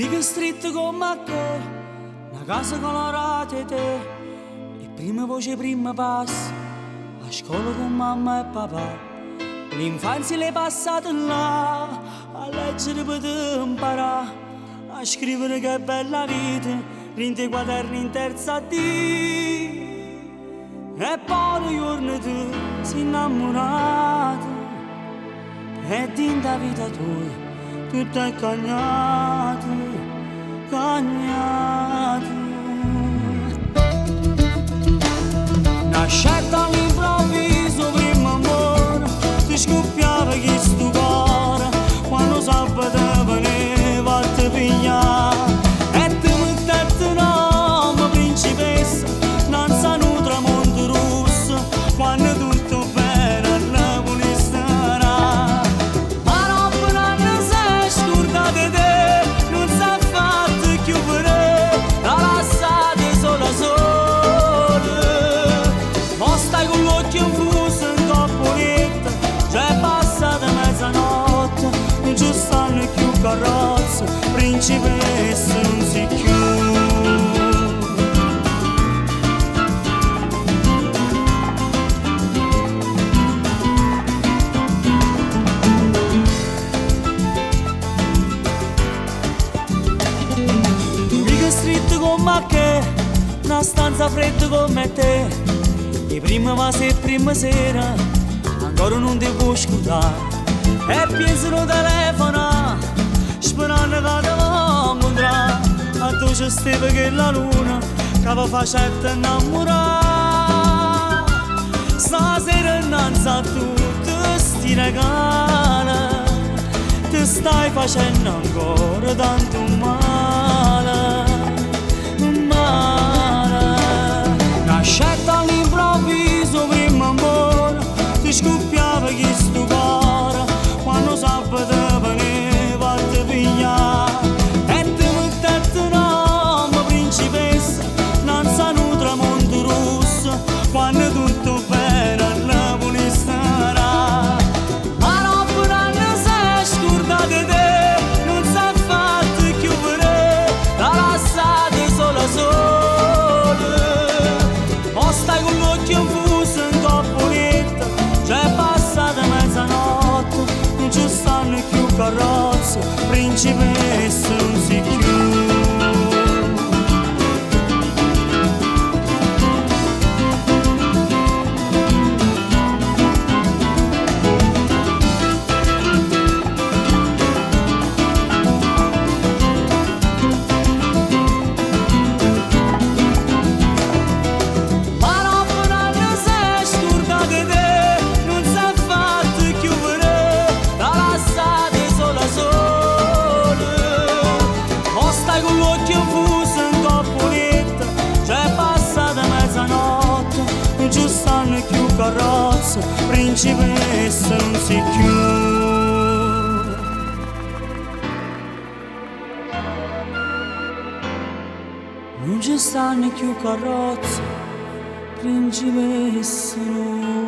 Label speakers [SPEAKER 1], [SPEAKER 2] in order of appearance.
[SPEAKER 1] Viga stretto come che, una casa colorata e te, e prima voce prima passo, a scuola con mamma e papà. L'infanzia l'hai passata là, a leggere per imparare, a scrivere che bella vita, rinte quaderni in terza D. E poi un giorno tu sei innamorato, e dinta vita tua tutto è cagnato, cagnato. Una scelta all'improvviso, prima amore, ti scoppiava chi sto cuore, quando sabato veniva a te pigliare. E ti mettete nome principessa, non sa un tramonto rosso, quando tutto bene alla polizia. Carrozza, principessa non si chiude. Mica stretto come che, una stanza fredda come te, e prima vasi e prima sera, ancora non ti può scordare. E penso al telefono, sperando che ti incontrare, a tu c'è stava che la luna che vi facette innamorare. Stasera innanzi a tutti sti regali ti stai facendo ancora tanto male, male. Una scelta all'improvviso, prima amore, ti scoppiava chi sto cuore, quando sabato veniva a te pigliare. E ti mettete nome principessa, non sa un tramonto rosso, quando tutto bene alla polizia. Ma non si è scordata di te, non si è fatto chiudere, la lasciate sola sola. O stai con l'occhio infuso in coppolietta, c'è passata mezzanotte, non ci stanno più carrozze, principessa non si chiude. Carrozza, principessa non si chiude. Non ci stanno più carrozze, principessa non